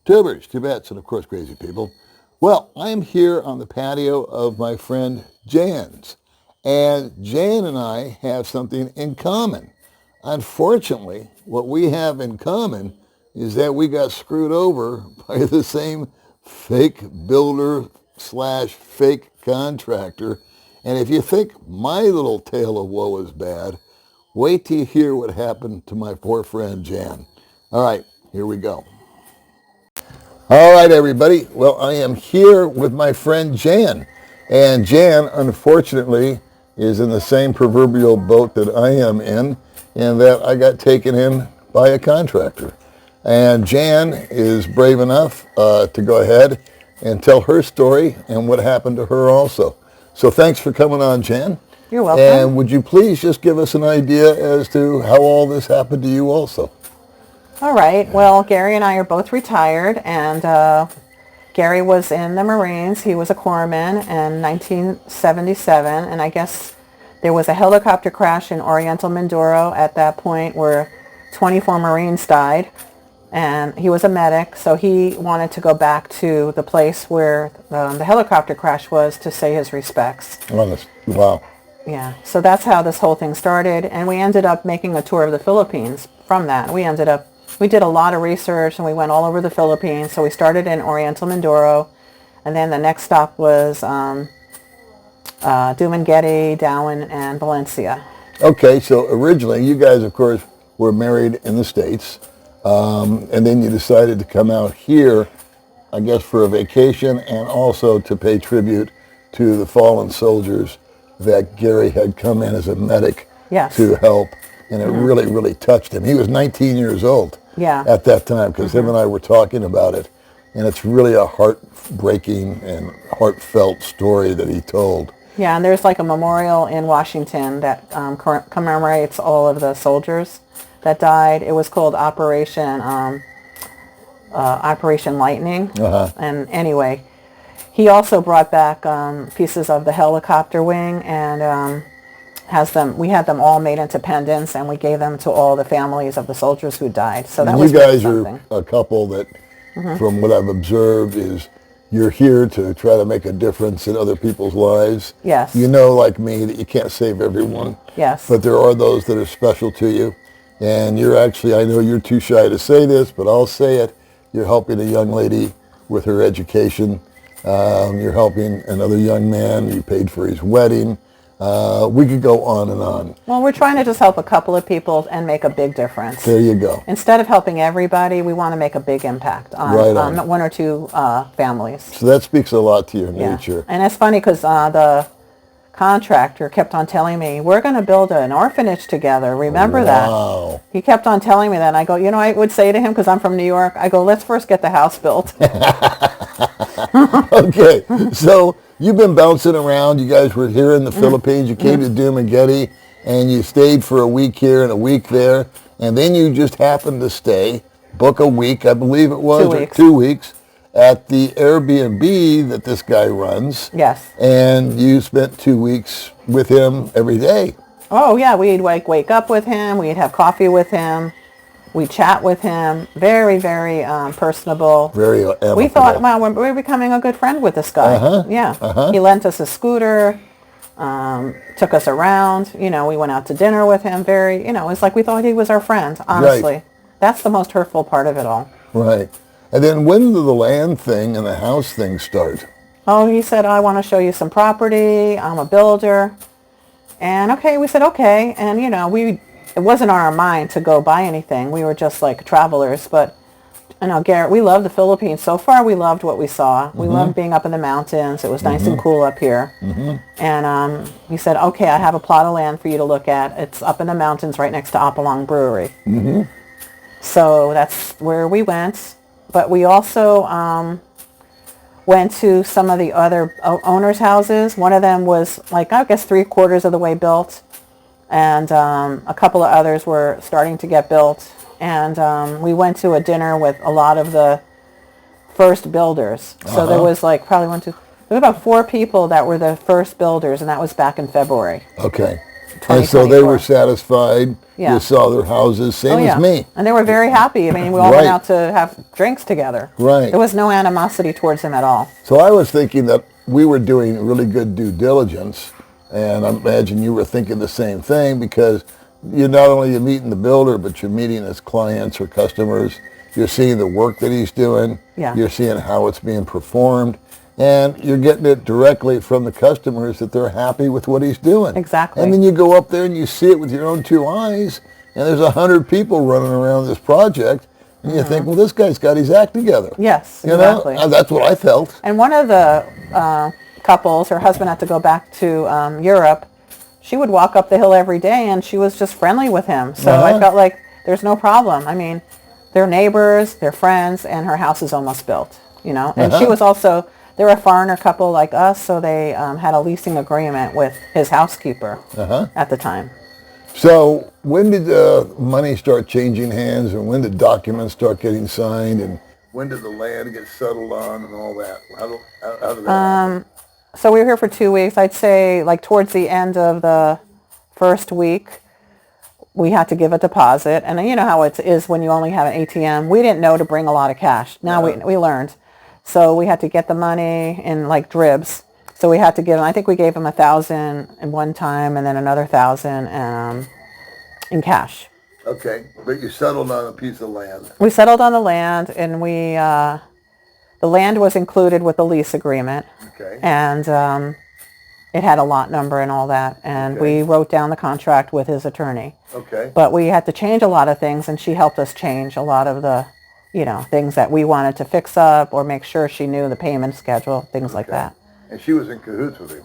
Tubers, Tibets, and of course crazy people. Well, I am here on the patio of my friend Jan's, and Jan and I have something in common. Unfortunately, what we have in common is that we got screwed over by the same fake builder slash fake contractor. And if you think my little tale of woe is bad, wait till you hear what happened to my poor friend Jan. All right, here we go. All right, everybody. Well, I am here with my friend Jan. And Jan, unfortunately, is in the same proverbial boat that I am in that I got taken in by a contractor. And Jan is brave enough to go ahead and tell her story and what happened to her also. So thanks for coming on, Jan. You're welcome. And would you please just give us an idea as to how all this happened to you also? All right. Well, Gary and I are both retired, and Gary was in the Marines. He was a corpsman in 1977, and I guess there was a helicopter crash in Oriental Mindoro at that point where 24 Marines died, and he was a medic, so he wanted to go back to the place where the helicopter crash was to say his respects. Wow. Yeah, so that's how this whole thing started, and we ended up making a tour of the Philippines from that. We did a lot of research, and we went all over the Philippines. So we started in Oriental Mindoro, and then the next stop was Dumaguete, Darwin, and Valencia. Okay, so originally you guys, of course, were married in the States, and then you decided to come out here, I guess, for a vacation and also to pay tribute to the fallen soldiers that Gary had come in as a medic to help, and it really, really touched him. He was 19 years old at that time, because him and I were talking about it, and it's really a heartbreaking and heartfelt story that he told. Yeah, and there's like a memorial in Washington that commemorates all of the soldiers that died. It was called Operation Lightning. And anyway, he also brought back pieces of the helicopter wing, and we had them all made into pendants, and we gave them to all the families of the soldiers who died. So that was you guys are a couple that, from what I've observed, is you're here to try to make a difference in other people's lives. Yes. You know, like me, that you can't save everyone. Yes. But there are those that are special to you. And you're actually, I know you're too shy to say this, but I'll say it. You're helping a young lady with her education. You're helping another young man. You paid for his wedding. We could go on and on. Well, we're trying to just help a couple of people and make a big difference. There you go. Instead of helping everybody, we want to make a big impact on one or two families. So that speaks a lot to your nature. And it's funny because the contractor kept on telling me, we're going to build an orphanage together. Remember that? He kept on telling me that. And I go, I would say to him, because I'm from New York, I go, let's first get the house built. Okay, so you've been bouncing around. You guys were here in the Philippines. You came to Dumaguete, and you stayed for a week here and a week there. And then you just happened to book a week, I believe it was, 2 weeks. 2 weeks, at the Airbnb that this guy runs. Yes. And you spent 2 weeks with him every day. Oh, yeah. We'd wake up with him. We'd have coffee with him. We chat with him. Very, very personable. Very amicable. We thought, wow, we're becoming a good friend with this guy. He lent us a scooter, took us around. We went out to dinner with him. It's like we thought he was our friend, honestly. Right. That's the most hurtful part of it all. Right. And then when did the land thing and the house thing start? Oh, he said, I want to show you some property. I'm a builder. And okay, we said, okay. And, it wasn't on our mind to go buy anything. We were just like travelers. But, Garrett, we love the Philippines. So far, we loved what we saw. We loved being up in the mountains. It was nice and cool up here. And he said, okay, I have a plot of land for you to look at. It's up in the mountains right next to Apalong Brewery. So that's where we went. But we also went to some of the other owners' houses. One of them was like, I guess, 3/4 of the way built. And a couple of others were starting to get built. And we went to a dinner with a lot of the first builders. So there was like probably there was about 4 people that were the first builders, and that was back in February. Okay. And so they were 2024. satisfied. Yeah. You saw their houses, same Oh, as yeah. me. And they were very happy. I mean, we all Right. went out to have drinks together. Right. There was no animosity towards him at all. So I was thinking that we were doing really good due diligence, and I imagine you were thinking the same thing, because you're not only meeting the builder, but you're meeting his clients or customers. You're seeing the work that he's doing. Yeah. You're seeing how it's being performed. And you're getting it directly from the customers that they're happy with what he's doing. Exactly. And then you go up there and you see it with your own two eyes, and there's 100 people running around this project, and you think, well, this guy's got his act together. Yes, You exactly. know, that's what I felt. And one of the couples, her husband had to go back to Europe. She would walk up the hill every day, and she was just friendly with him. So I felt like there's no problem. I mean, they're neighbors, they're friends, and her house is almost built, you know. And she was also, they're a foreigner couple like us, so they had a leasing agreement with his housekeeper at the time. So when did the money start changing hands, and when did documents start getting signed, and when did the land get settled on and all that? How did that happen? So we were here for 2 weeks. I'd say like towards the end of the first week, we had to give a deposit. And you know how it is when you only have an ATM. We didn't know to bring a lot of cash. Now we learned. So we had to get the money in like dribs. So we had to give, I think we gave him 1,000 in one time, and then another 1,000 in cash. Okay, but you settled on a piece of land. We settled on the land, and the land was included with the lease agreement. Okay. And it had a lot number and all that. And we wrote down the contract with his attorney. Okay. But we had to change a lot of things, and she helped us change a lot of the, you know, things that we wanted to fix up or make sure she knew the payment schedule, things like that. And she was in cahoots with him.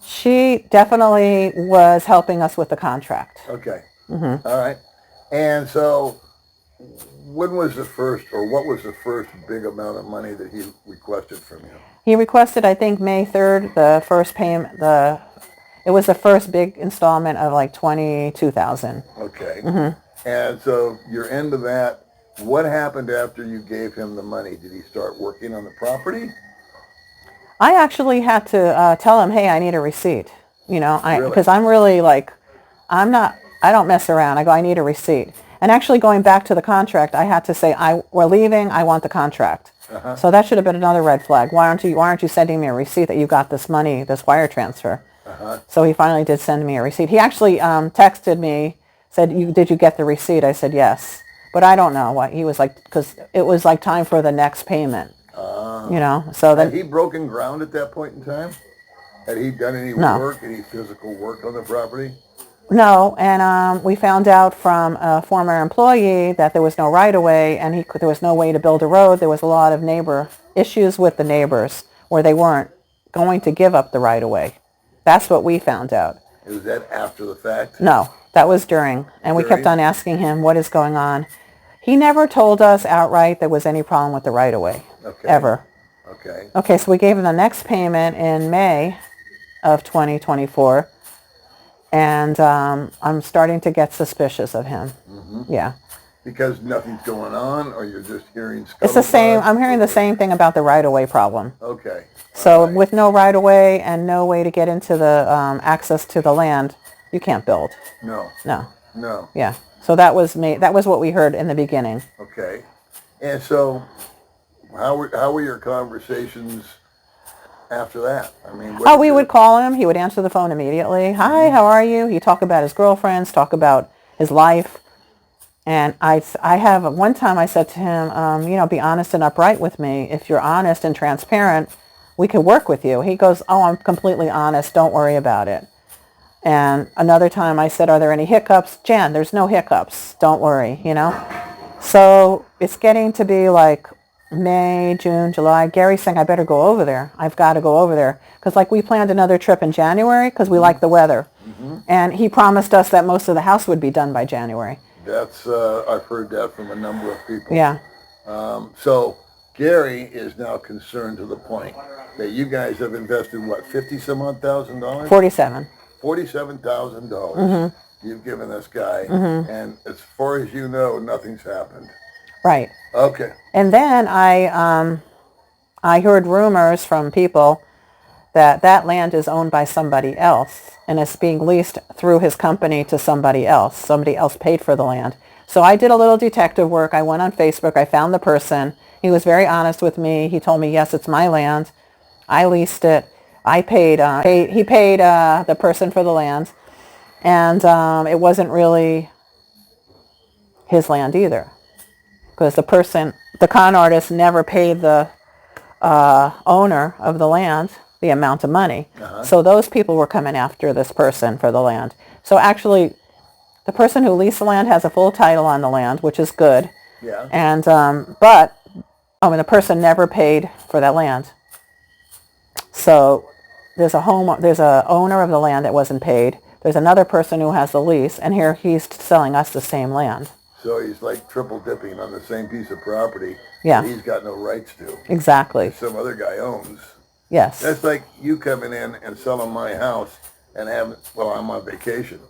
She definitely was helping us with the contract. Okay. Mm-hmm. All right. And so when was the first, or what was the first big amount of money that he requested from you? He requested, I think, May 3rd, the first payment, it was the first big installment of like $22,000. Okay. Mm-hmm. And so you're into that. What happened after you gave him the money? Did he start working on the property? I actually had to tell him, hey, I need a receipt. You know, Really? Because I'm really like, I don't mess around. I go, I need a receipt. And actually going back to the contract, I had to say, we're leaving, I want the contract. So that should have been another red flag. Why aren't you sending me a receipt that you got this money, this wire transfer? So he finally did send me a receipt. He actually texted me, said, did you get the receipt? I said, yes. But I don't know what he was like, because it was like time for the next payment. You know, so then. Had he broken ground at that point in time? Had he done any work, any physical work on the property? No, and we found out from a former employee that there was no right-of-way, and there was no way to build a road. There was a lot of neighbor issues with the neighbors where they weren't going to give up the right-of-way. That's what we found out. Was that after the fact? No, that was during. And we kept on asking him, what is going on? He never told us outright there was any problem with the right-of-way, ever. Okay. Okay, so we gave him the next payment in May of 2024. And I'm starting to get suspicious of him. Mm-hmm. Yeah. Because nothing's going on, or you're just hearing scuttlebutt? It's the same. I'm hearing the same thing about the right-of-way problem. Okay. So with no right-of-way and no way to get into the access to the land, you can't build. No. No. Yeah. So that was what we heard in the beginning. Okay. And so how were your conversations after that? I mean, we would call him. He would answer the phone immediately. Hi, how are you? He'd talk about his girlfriends, talk about his life. And I have one time I said to him, be honest and upright with me. If you're honest and transparent, we could work with you. He goes, oh, I'm completely honest. Don't worry about it. And another time I said, are there any hiccups? Jan, there's no hiccups. Don't worry, So it's getting to be like May, June, July. Gary's saying, I better go over there. I've got to go over there. Because we planned another trip in January because we like the weather. Mm-hmm. And he promised us that most of the house would be done by January. That's, I've heard that from a number of people. Yeah. So Gary is now concerned to the point that you guys have invested, what, $50,000? $47,000. $47,000 you've given this guy. Mm-hmm. And as far as you know, nothing's happened. Right. Okay. And then I heard rumors from people that land is owned by somebody else and it's being leased through his company to somebody else. Somebody else paid for the land. So I did a little detective work. I went on Facebook. I found the person. He was very honest with me. He told me, yes, it's my land. I leased it. I paid, he paid the person for the land. And it wasn't really his land either. Because the con artist never paid the owner of the land the amount of money. So those people were coming after this person for the land. So actually, the person who leased the land has a full title on the land, which is good. Yeah. And the person never paid for that land. So there's a owner of the land that wasn't paid. There's another person who has the lease, and here he's selling us the same land. So he's like triple dipping on the same piece of property Yeah. that he's got no rights to. Exactly. Some other guy owns. Yes. That's like you coming in and selling my house and I'm on vacation.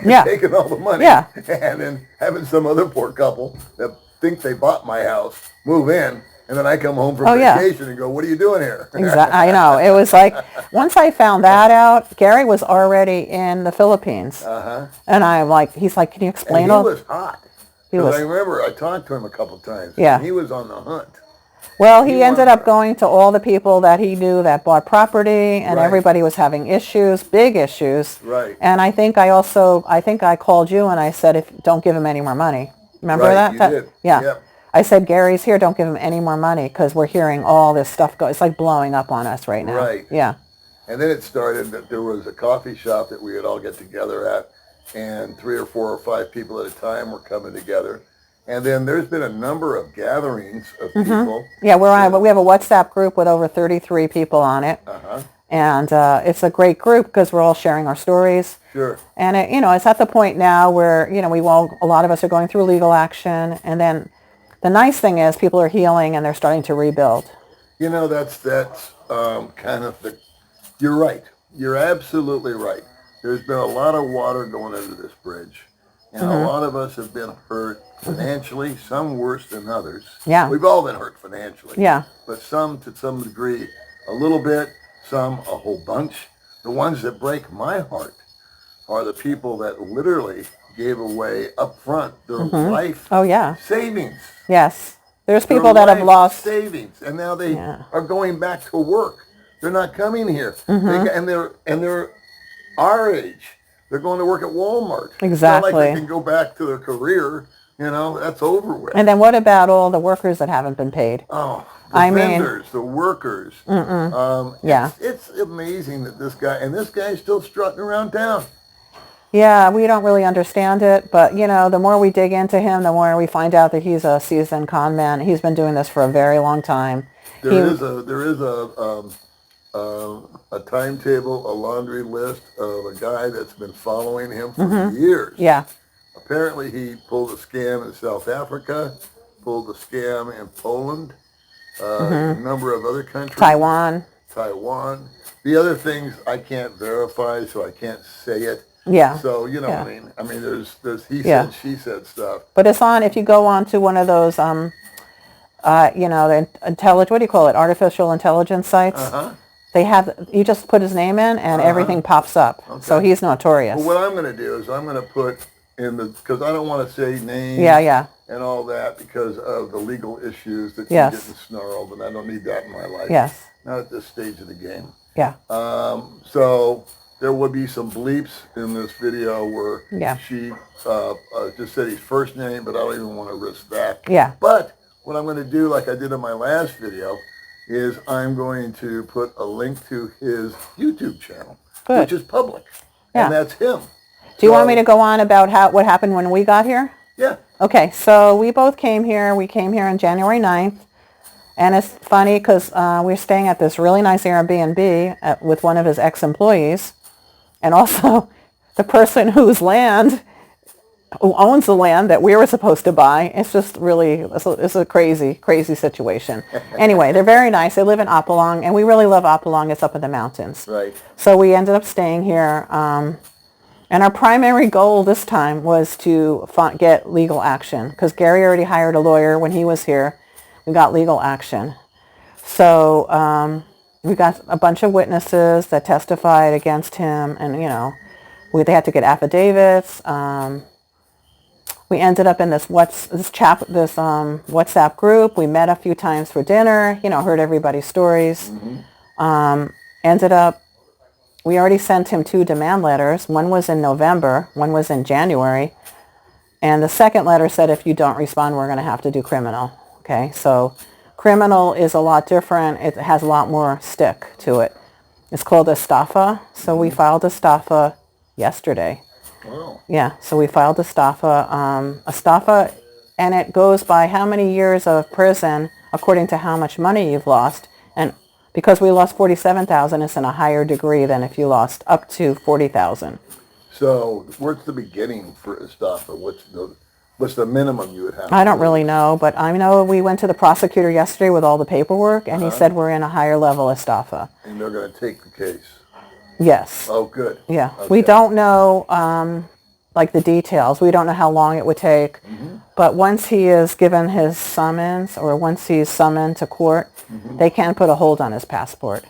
Yeah. Taking all the money. Yeah. And then having some other poor couple that think they bought my house move in, and then I come home from vacation and go, what are you doing here? Exactly. I know. It was like, once I found that out, Gary was already in the Philippines. And I'm like, he's like, can you explain all? He was hot. He was. I remember I talked to him a couple times. Yeah. He was on the hunt. Well, he ended up going to all the people that he knew that bought property, and everybody was having issues, big issues. Right. And I think I called you and I said, don't give him any more money. Remember that? You did. Yeah. Yep. I said, Gary's here, don't give him any more money because we're hearing all this stuff go. It's like blowing up on us right now. Right. Yeah. And then it started that there was a coffee shop that we would all get together at, and 3 or 4 or 5 people at a time were coming together. And then there's been a number of gatherings of people. Yeah, we have a WhatsApp group with over 33 people on it. And it's a great group because we're all sharing our stories. Sure. And it's at the point now where, a lot of us are going through legal action. And then the nice thing is people are healing and they're starting to rebuild. That's kind of you're right. You're absolutely right. There's been a lot of water going under this bridge. And a lot of us have been hurt financially, some worse than others. Yeah. We've all been hurt financially. Yeah. But some, to some degree, a little bit, some a whole bunch. The ones that break my heart are the people that literally gave away up front their life savings. Yes. There's people that have lost savings, and now they are going back to work. They're not coming here. And they're our age. They're going to work at Walmart. Exactly. It's not like they can go back to their career. That's over with. And then what about all the workers that haven't been paid? Oh, the vendors, the workers. It's amazing that this guy's still strutting around town. Yeah, we don't really understand it, but the more we dig into him, the more we find out that he's a seasoned con man. He's been doing this for a very long time. There is a timetable, a laundry list of a guy that's been following him for years. Yeah. Apparently he pulled a scam in South Africa, pulled a scam in Poland, a number of other countries. Taiwan. The other things I can't verify, so I can't say it. Yeah. So, what I mean? I mean, there's he said, she said stuff. But it's if you go on to one of those, the what do you call it? Artificial intelligence sites. You just put his name in and everything pops up. Okay. So he's notorious. Well, what I'm going to do is I'm going to put because I don't want to say names and all that because of the legal issues that keep getting snarled, and I don't need that in my life. Yes. Not at this stage of the game. Yeah. So there will be some bleeps in this video where she just said his first name, but I don't even want to risk that. Yeah. But what I'm going to do, like I did in my last video, is I'm going to put a link to his YouTube channel, which is public, and that's him. Do you want me to go on about what happened when we got here? Yeah. Okay, so we both came here. We came here on January 9th, and it's funny because we're staying at this really nice Airbnb with one of his ex-employees, and also the person who owns the land that we were supposed to buy. It's just really, it's a crazy, crazy situation. Anyway, they're very nice. They live in Apalong, and we really love Apalong. It's up in the mountains. Right. So we ended up staying here, and our primary goal this time was to get legal action because Gary already hired a lawyer when he was here. We got legal action. So we got a bunch of witnesses that testified against him, and they had to get affidavits. We ended up in this WhatsApp group. We met a few times for dinner. Heard everybody's stories. Ended up, we already sent him 2 demand letters. One was in November. One was in January. And the second letter said, if you don't respond, we're going to have to do criminal. Okay, so criminal is a lot different. It has a lot more stick to it. It's called estafa. So we filed estafa yesterday. Wow. Yeah, so we filed estafa, and it goes by how many years of prison according to how much money you've lost. And because we lost $47,000, it's in a higher degree than if you lost up to $40,000. So what's the beginning for estafa? What's the minimum you would have? I don't really know, but I know we went to the prosecutor yesterday with all the paperwork, and he said we're in a higher level estafa. And they're going to take the case. Yes. Oh, good. Yeah. Okay. We don't know, like the details. We don't know how long it would take. But once he is given his summons, or once he's summoned to court, they can put a hold on his passport.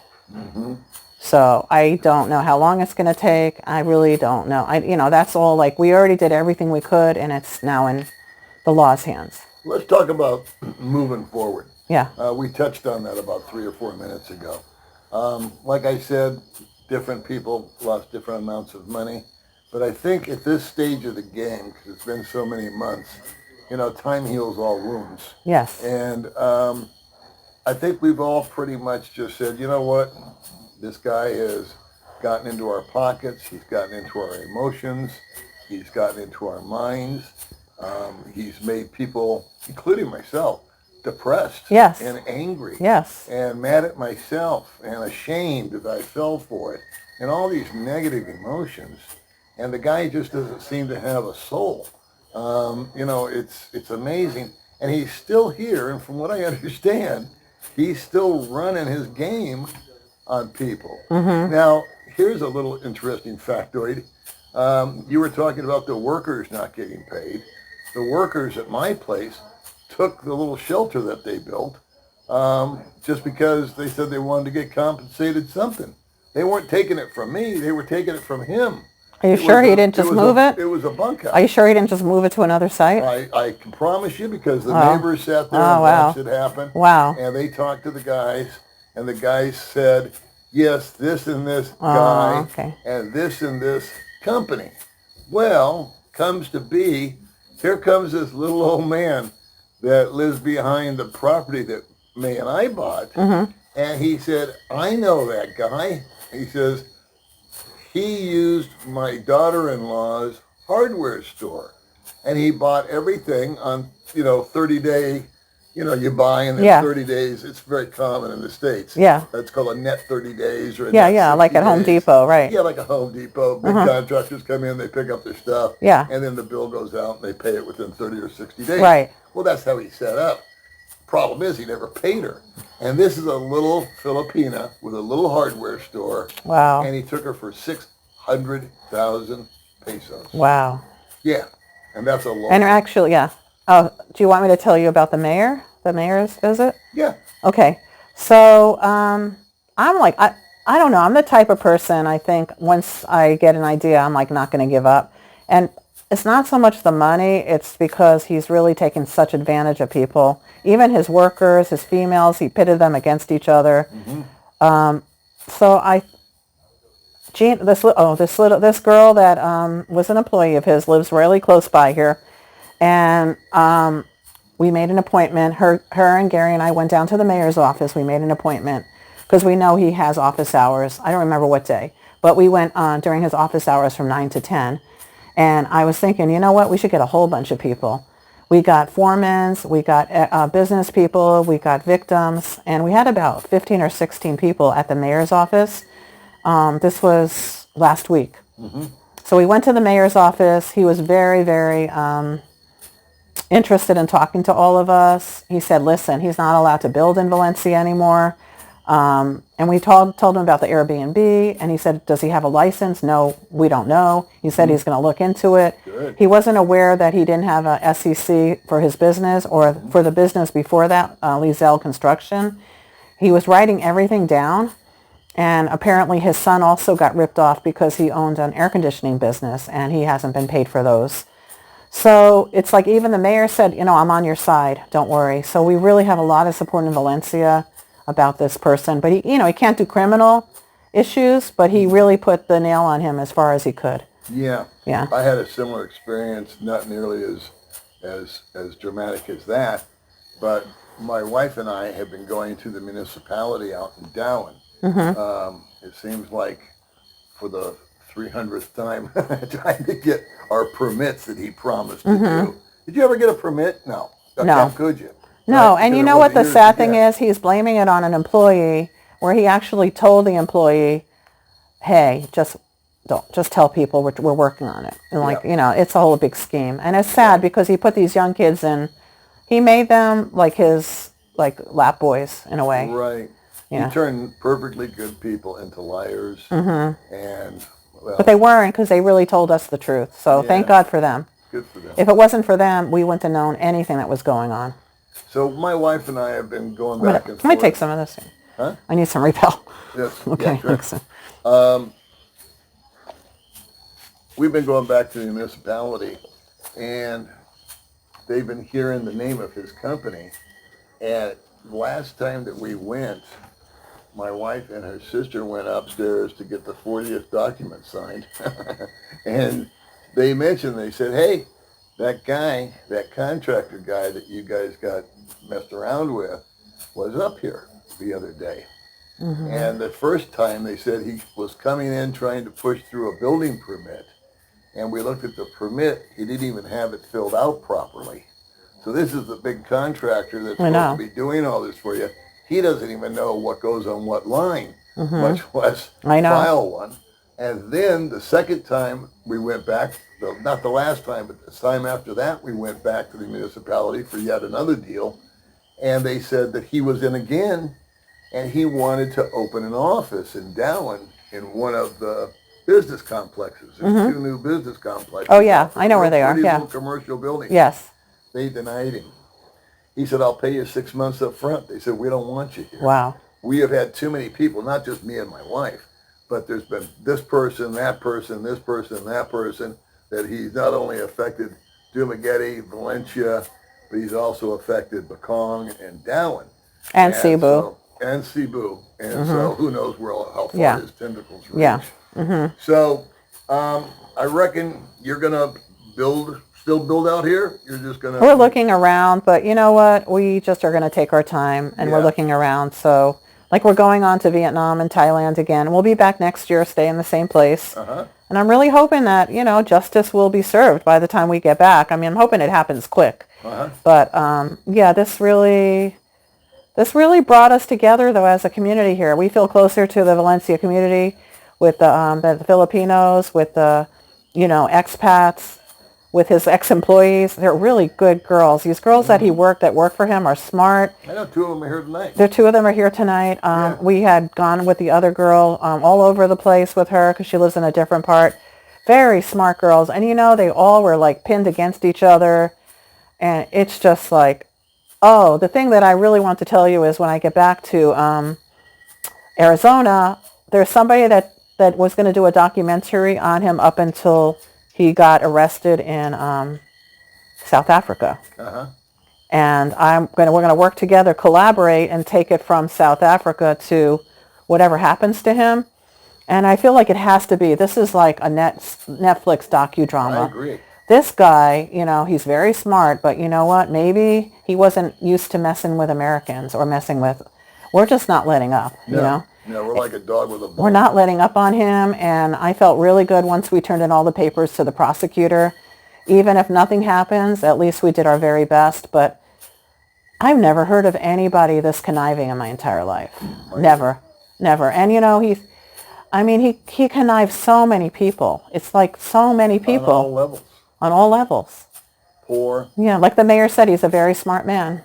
So I don't know how long it's going to take. I really don't know. That's all, like, we already did everything we could, and it's now in the law's hands. Let's talk about moving forward. Yeah. We touched on that about 3 or 4 minutes ago. Like I said, different people lost different amounts of money. But I think at this stage of the game, because it's been so many months, time heals all wounds. Yes. And I think we've all pretty much just said, you know what? This guy has gotten into our pockets. He's gotten into our emotions. He's gotten into our minds. He's made people, including myself, depressed. Yes. And angry. Yes. And mad at myself and ashamed that I fell for it. And all these negative emotions. And the guy just doesn't seem to have a soul. It's amazing. And he's still here. And from what I understand, he's still running his game on people. Now, here's a little interesting factoid. You were talking about the workers not getting paid. The workers at my place took the little shelter that they built just because they said they wanted to get compensated something. They weren't taking it from me. They were taking it from him. Are you sure he didn't just move it? It was a bunkhouse. Are you sure he didn't just move it to another site? I can promise you, because the neighbors sat there and watched it happen. Wow. And they talked to the guys, and the guys said, yes, this and this guy, and this company. Well, comes to be, here comes this little old man that lives behind the property that May and I bought. And he said, I know that guy. He says, he used my daughter-in-law's hardware store. And he bought everything on, 30-day, you buy in 30 days. It's very common in the States. Yeah. It's called a net 30 days. Or a Yeah, net yeah, 60 like at Home days. Depot, right. Yeah, like a Home Depot. Big contractors come in, they pick up their stuff. Yeah. And then the bill goes out and they pay it within 30 or 60 days. Right. Well, that's how he set up. Problem is, he never paid her. And this is a little Filipina with a little hardware store. Wow. And he took her for 600,000 pesos. Wow. Yeah. And that's a lot. And actually, yeah. Oh, do you want me to tell you about the mayor? The mayor's visit? Yeah. Okay. So I'm like, I don't know. I'm the type of person, I think, once I get an idea, I'm like not going to give up. And it's not so much the money. It's because he's really taken such advantage of people. Even his workers, his females, he pitted them against each other. So this girl that was an employee of his lives really close by here. And we made an appointment. Her and Gary and I went down to the mayor's office. We made an appointment because we know he has office hours. I don't remember what day, but we went during his office hours from 9 to 10. And I was thinking, you know what? We should get a whole bunch of people. We got foremans, we got business people, we got victims, and we had about 15 or 16 people at the mayor's office. This was last week. So we went to the mayor's office. He was very, very interested in talking to all of us. He said, listen, he's not allowed to build in Valencia anymore. And we told him about the Airbnb, and he said, does he have a license? No, we don't know. He said he's going to look into it. Good. He wasn't aware that he didn't have a SEC for his business or for the business before that, Lizelle Construction. He was writing everything down, And apparently his son also got ripped off because he owned an air conditioning business and he hasn't been paid for those. So it's like even the mayor said, I'm on your side. Don't worry. So we really have a lot of support in Valencia about this person. But he can't do criminal issues, but he really put the nail on him as far as he could. Yeah. Yeah. I had a similar experience, not nearly as dramatic as that, but my wife and I have been going to the municipality out in Dowen. It seems like for the 300th time trying to get our permits that he promised to do. Did you ever get a permit? No. No. Could you? No, Right? and Because you it know what wasn't the yours sad to thing get. is? He's blaming it on an employee where he actually told the employee, hey, just tell people we're working on it. And it's a whole big scheme. And it's sad because he put these young kids in, he made them like his lap boys in a way. Right. Yeah. He turned perfectly good people into liars. And, well, But they weren't because they really told us the truth. So thank God for them. good for them. If it wasn't for them, we wouldn't have known anything that was going on. So my wife and I have been going back and forth. Let me take some of this. Huh? I need some Repel. Yes. Okay, Yeah, sure. thanks. We've been going back to the municipality, and they've been hearing the name of his company. And last time that we went, my wife and her sister went upstairs to get the 40th document signed. And they said, hey, that guy, that contractor guy that you guys got messed around with was up here the other day. And the first time they said he was coming in trying to push through a building permit. And we looked at the permit, he didn't even have it filled out properly. So this is the big contractor that's supposed to be doing all this for you. He doesn't even know what goes on what line, much less file one. And then the second time we went back, not the last time, but the time after that, we went back to the municipality for yet another deal. And they said that he was in again, and he wanted to open an office in Dowen in one of the business complexes. There's two new business complexes. Oh, yeah. I know where they are. Pretty Yeah. little commercial buildings. Yes. They denied him. He said, I'll pay you 6 months up front. They said, we don't want you here. Wow. We have had too many people, not just me and my wife, but there's been this person, that person, this person, that person, that he's not only affected Dumaguete, Valencia, but he's also affected Bakong and Dowen. And Cebu. And Cebu. And so who knows how far his tentacles reach. Yeah. So I reckon you're going to still build out here? You're just going to... We're looking around, but you know what? We just are going to take our time, and we're looking around. So, we're going on to Vietnam and Thailand again. We'll be back next year, stay in the same place. And I'm really hoping that, justice will be served by the time we get back. I mean, I'm hoping it happens quick. But, this really brought us together, though, as a community here. We feel closer to the Valencia community with the Filipinos, with the, expats, with his ex-employees. They're really good girls. These girls that work for him are smart. I know 2 of them are here tonight. The 2 of them are here tonight. We had gone with the other girl all over the place with her because she lives in a different part. Very smart girls. And, they all were, pinned against each other. And it's just the thing that I really want to tell you is when I get back to Arizona, there's somebody that was going to do a documentary on him up until he got arrested in South Africa. And we're going to work together, collaborate, and take it from South Africa to whatever happens to him. And I feel like it has to be. This is like a Netflix docudrama. I agree. This guy, he's very smart, but you know what? Maybe he wasn't used to messing with Americans or we're just not letting up, No, we're like a dog with a bone. We're not letting up on him, and I felt really good once we turned in all the papers to the prosecutor. Even if nothing happens, at least we did our very best, but I've never heard of anybody this conniving in my entire life. Never. And he connives so many people. It's like so many people. On all levels. On all levels. Poor. Yeah, like the mayor said, he's a very smart man.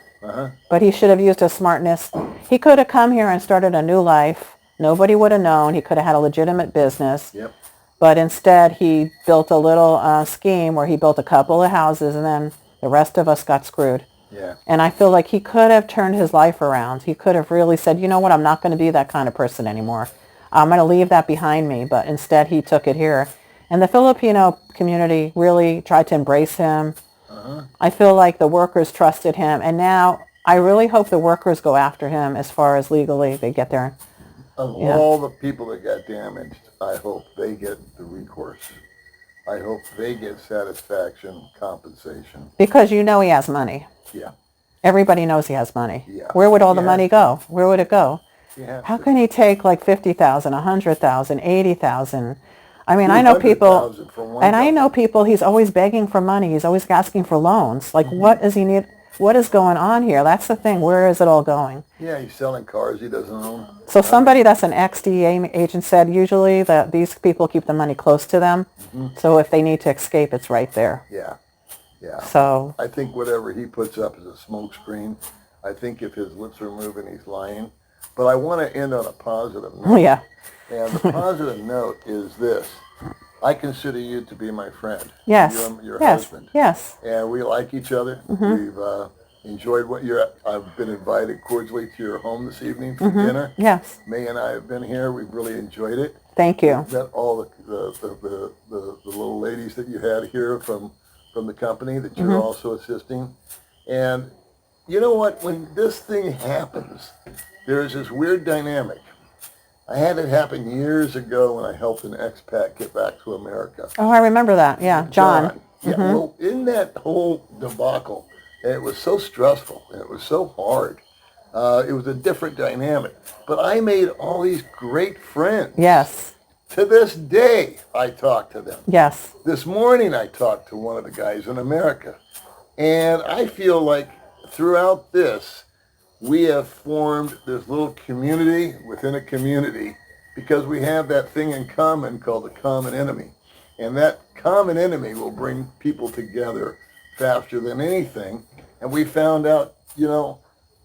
But he should have used his smartness. He could have come here and started a new life. Nobody would have known. He could have had a legitimate business. Yep. But instead, he built a little scheme where he built a couple of houses, and then the rest of us got screwed. Yeah. And I feel like he could have turned his life around. He could have really said, you know what, I'm not going to be that kind of person anymore. I'm going to leave that behind me. But instead, he took it here. And the Filipino community really tried to embrace him. I feel like the workers trusted him. And now I really hope the workers go after him as far as legally they get there. Of all the people that got damaged, I hope they get the recourse. I hope they get satisfaction, compensation. Because you know he has money. Yeah. Everybody knows he has money. Yeah. Where would all the money go? Where would it go? How To. can he take like 50,000, 100,000, 80,000? I mean, I know people, and I know people, he's always begging for money. He's always asking for loans. Like, what does he need? What is going on here? That's the thing. Where is it all going? Yeah, he's selling cars he doesn't own. So somebody that's an ex-DEA agent said usually that these people keep the money close to them. So if they need to escape, it's right there. Yeah. Yeah. So I think whatever he puts up is a smoke screen. I think if his lips are moving, he's lying. But I want to end on a positive note. yeah. And the positive note is this. I consider you to be my friend. Yes. Your yes. husband. Yes. And we like each other. We've enjoyed what you're. I've been invited cordially to your home this evening for dinner. Yes. May and I have been here. We've really enjoyed it. Thank you. We've met all the little ladies that you had here from the company that you're also assisting. And you know what? When this thing happens, there's this weird dynamic. I had it happen years ago when I helped an expat get back to America. Oh, I remember that. Yeah, John. Yeah, well, in that whole debacle, and it was so stressful, and it was so hard. It was a different dynamic. But I made all these great friends. Yes. To this day, I talk to them. Yes. This morning, I talked to one of the guys in America. And I feel like throughout this, we have formed this little community within a community because we have that thing in common called the common enemy. And that common enemy will bring people together faster than anything. And we found out,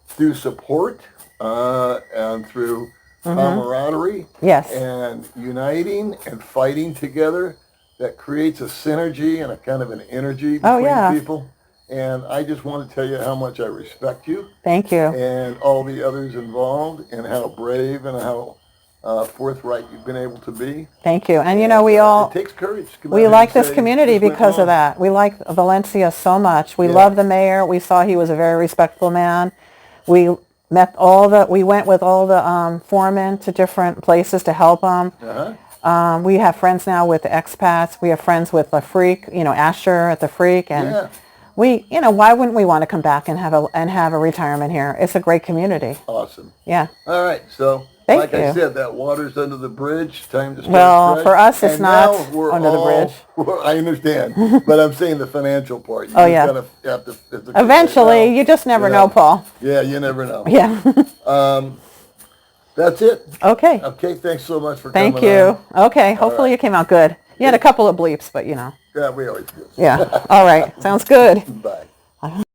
through support and through camaraderie Yes. and uniting and fighting together, that creates a synergy and a kind of an energy between people. And I just want to tell you how much I respect you. Thank you. And all the others involved, and how brave and how forthright you've been able to be. Thank you. And we all... It takes courage to come out We here like and this say, community "This went because of wrong." that. We like Valencia so much. We love the mayor. We saw he was a very respectful man. We met we went with all the foremen to different places to help them. We have friends now with the expats. We have friends with the Freak, Asher at the Freak, and we, why wouldn't we want to come back and have a retirement here? It's a great community. Awesome. Yeah. All right, so Thank you. I said, that water's under the bridge. Time to start Well, fresh. for us, it's And not now we're under the bridge. I understand, but I'm saying the financial part. You Oh, yeah. Kind of have to Eventually, you just never know, Paul. Yeah, you never know. Yeah. That's it. Okay. Okay, thanks so much for Thank coming you. on. Okay. Hopefully you came out good. You had a couple of bleeps, but Yeah, we always do. Yeah. All right. Sounds good. Bye.